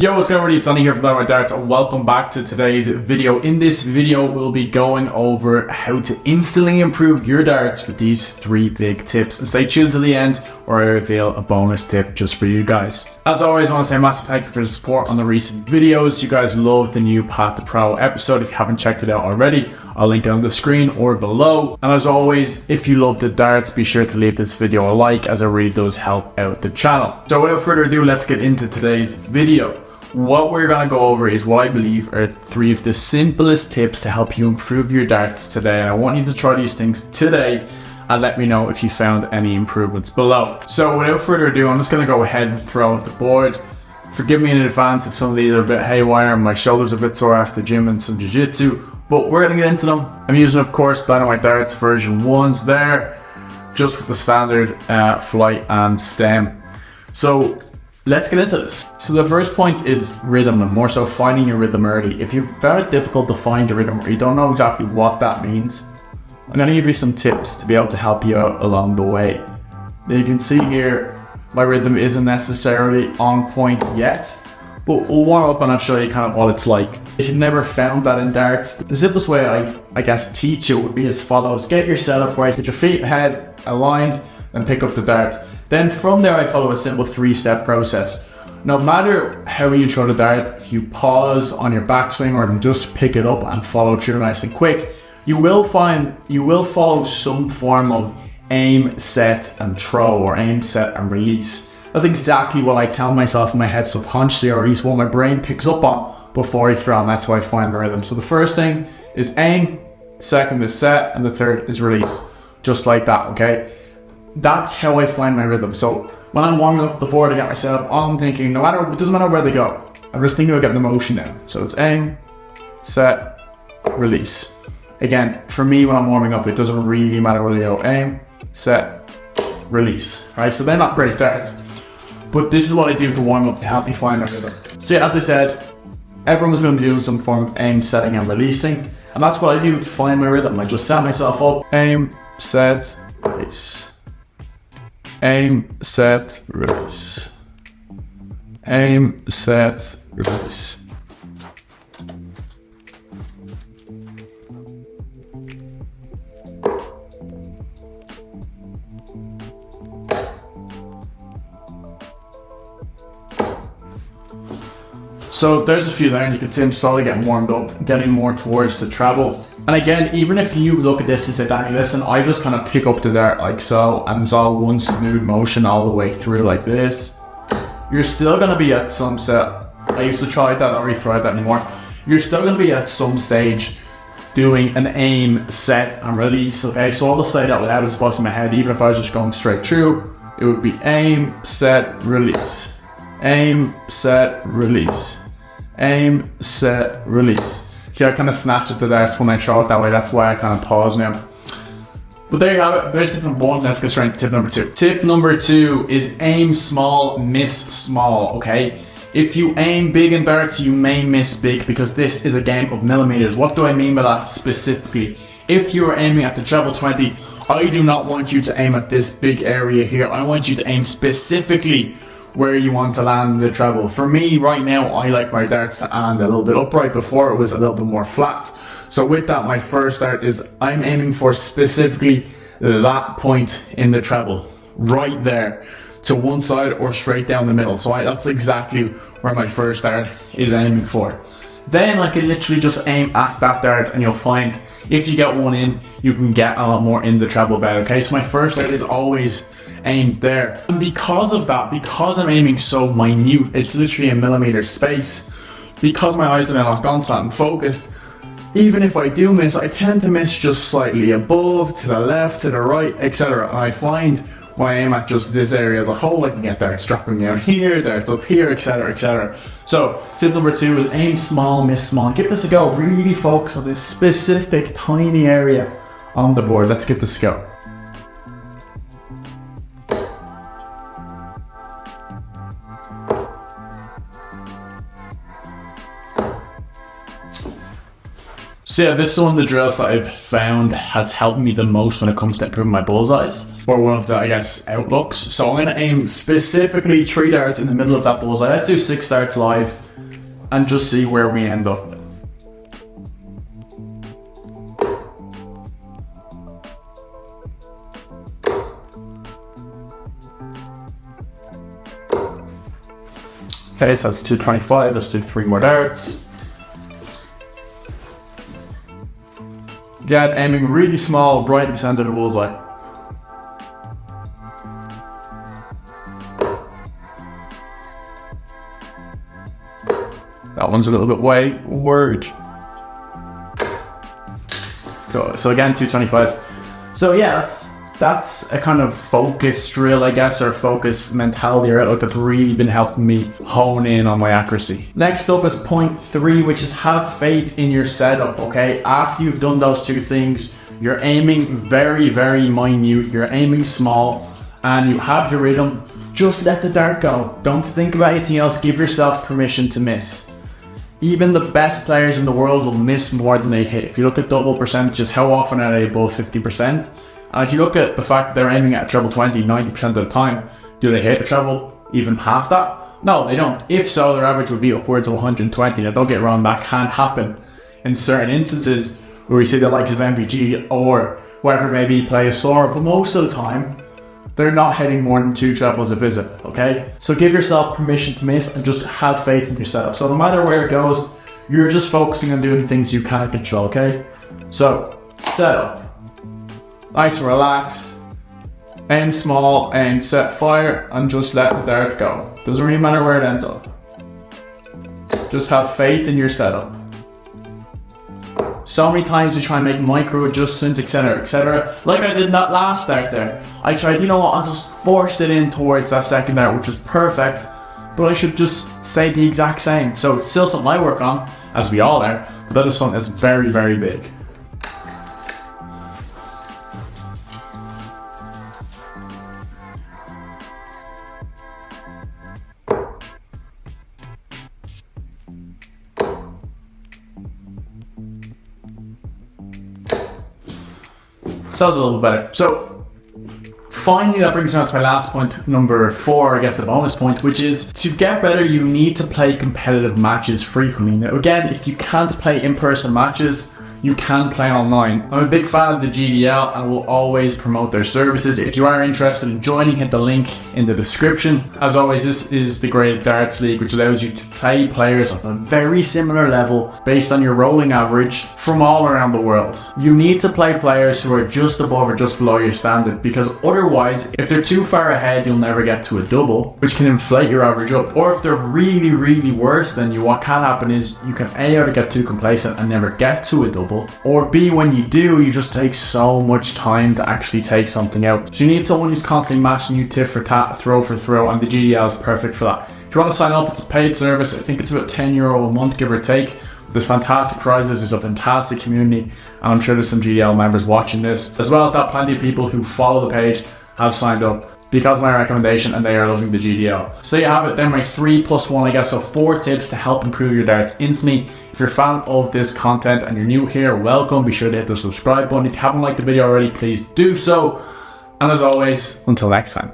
Yo, what's going on? It's Dani here from TheDartsReferee Darts, and welcome back to today's video. In this video, we'll be going over how to instantly improve your darts with these 3 big tips. And stay tuned to the end, where I reveal a bonus tip just for you guys. As always, I want to say a massive thank you for the support on the recent videos. You guys loved the new Path to Pro episode. If you haven't checked it out already, I'll link it on the screen or below. And as always, if you love the darts, be sure to leave this video a like, as it really does help out the channel. So without further ado, let's get into today's video. What we're going to go over is what I believe are 3 of the simplest tips to help you improve your darts today. And I want you to try these things today and let me know if you found any improvements below. So without further ado, I'm just going to go ahead and throw out the board. Forgive me in advance if some of these are a bit haywire and my shoulders are a bit sore after gym and some jiu-jitsu, but we're going to get into them. I'm using, of course, Dynamite Darts version 1s there, just with the standard flight and stem. So let's get into this. So the first point is rhythm, and more so finding your rhythm early. If you found it difficult to find your rhythm, or you don't know exactly what that means, I'm going to give you some tips to be able to help you out along the way. Now you can see here, my rhythm isn't necessarily on point yet, but we'll warm up and I'll show you kind of what it's like. If you've never found that in darts, the simplest way I guess teach you would be as follows. Get your setup right, get your feet, head aligned, and pick up the dart. Then from there, I follow a simple 3-step process. No matter how you throw the dart, if you pause on your backswing or just pick it up and follow through nice and quick, you will follow some form of aim, set, and throw, or aim, set, and release. That's exactly what I tell myself in my head subconsciously, or at least what my brain picks up on before I throw, and that's how I find the rhythm. So the first thing is aim, second is set, and the third is release. Just like that, okay? That's how I find my rhythm. So when I'm warming up the board to get my setup, I'm thinking, it doesn't matter where they go, I'm just thinking about getting the motion down. So it's aim, set, release. Again, for me, when I'm warming up, it doesn't really matter where they go. Aim, set, release. Right? So they're not great darts, but this is what I do to warm up to help me find my rhythm. So yeah, as I said, everyone's going to be doing some form of aim, setting, and releasing, and that's what I do to find my rhythm. I just set myself up, aim, set, release. Aim, set, release. Aim, set, release. So there's a few there, and you can see I'm slowly getting warmed up, getting more towards the treble. And again, even if you look at this and say, Dani, listen, I just kind of pick up the dart like so, and it's all one smooth motion all the way through like this, you're still going to be at some set. I used to try that, I don't really try that anymore. You're still going to be at some stage doing an aim, set, and release. Okay, so I'll just say that without a spot in my head. Even if I was just going straight through, it would be aim, set, release. Aim, set, release. Aim, set, release. See, I kind of snatch at the darts when I throw it that way. That's why I kind of pause now. But there you have it. There's tip number 1. Let's get straight to tip number 2. Tip number 2 is aim small, miss small. Okay? If you aim big in darts, you may miss big, because this is a game of millimeters. What do I mean by that specifically? If you are aiming at the treble 20, I do not want you to aim at this big area here. I want you to aim specifically where you want to land the treble. For me right now, I like my darts to land a little bit upright. Before it was a little bit more flat. So with that, my first dart is I'm aiming for specifically that point in the treble, right there, to one side or straight down the middle. So that's exactly where my first dart is aiming for. Then I can literally just aim at that dart, and you'll find if you get one in, you can get a lot more in the treble bed. Okay, so my first dart is always aimed there, and because of that, because I'm aiming so minute, it's literally a millimeter space, because my eyes are now locked onto that and focused, even if I do miss, I tend to miss just slightly above, to the left, to the right, etc. And I find when I aim at just this area as a whole, I can get darts dropping down here, darts up here, etc, etc. So tip number 2 is aim small, miss small. Give this a go. Really focus on this specific tiny area on the board. Let's give this a go. So yeah, this is one of the drills that I've found has helped me the most when it comes to improving my bullseyes, or one of the, I guess, outlooks. So I'm going to aim specifically 3 darts in the middle of that bullseye. Let's do 6 darts live, and just see where we end up. Okay, so that's 225, let's do 3 more darts. Again, aiming really small, right in the center of the bullseye. That one's a little bit wide. So again, 225s. So yeah, that's a kind of focus drill, I guess, or focus mentality or outlook that's really been helping me hone in on my accuracy. Next up is point 3, which is have faith in your setup, okay? After you've done those 2 things, you're aiming very, very minute, you're aiming small, and you have your rhythm, just let the dart go. Don't think about anything else, give yourself permission to miss. Even the best players in the world will miss more than they hit. If you look at double percentages, how often are they above 50%? And if you look at the fact they're aiming at a treble 20 90% of the time, do they hit a treble even half that? No, they don't. If so, their average would be upwards of 120. Now don't get wrong, that can happen in certain instances where we see the likes of MVG or whatever maybe play a slower, but most of the time they're not hitting more than 2 trebles a visit, okay? So give yourself permission to miss and just have faith in your setup. So no matter where it goes, you're just focusing on doing things you can't control, okay? So, setup. Nice and relaxed, aim small, aim, set, fire, and just let the dart go. Doesn't really matter where it ends up. Just have faith in your setup. So many times we try and make micro adjustments, etc, etc. Like I did in that last dart there. I tried, you know what, I'll just force it in towards that second dart, which was perfect, but I should just say the exact same. So it's still something I work on, as we all are, but that is something that's very, very big. So that was a little better. So finally, that brings me on to my last point, number 4, I guess the bonus point, which is to get better, you need to play competitive matches frequently. Now again, if you can't play in-person matches, you can play online. I'm a big fan of the GDL and will always promote their services. If you are interested in joining, hit the link in the description. As always, this is the Great Darts League, which allows you to play players on a very similar level based on your rolling average from all around the world. You need to play players who are just above or just below your standard, because otherwise, if they're too far ahead, you'll never get to a double, which can inflate your average up. Or if they're really, really worse than you, what can happen is you can A, either get too complacent and never get to a double, or B, when you do, you just take so much time to actually take something out. So you need someone who's constantly matching you tit for tat, throw for throw, and the GDL is perfect for that. If you want to sign up, it's a paid service. I think it's about €10 a month, give or take. There's fantastic prizes, there's a fantastic community, and I'm sure there's some GDL members watching this, as well as that plenty of people who follow the page have signed up because of my recommendation and they are loving the GDL. So there you have it, then my 3 plus 1, I guess, so 4 tips to help improve your darts instantly. If you're a fan of this content and you're new here, welcome. Be sure to hit the subscribe button. If you haven't liked the video already, please do so. And as always, until next time.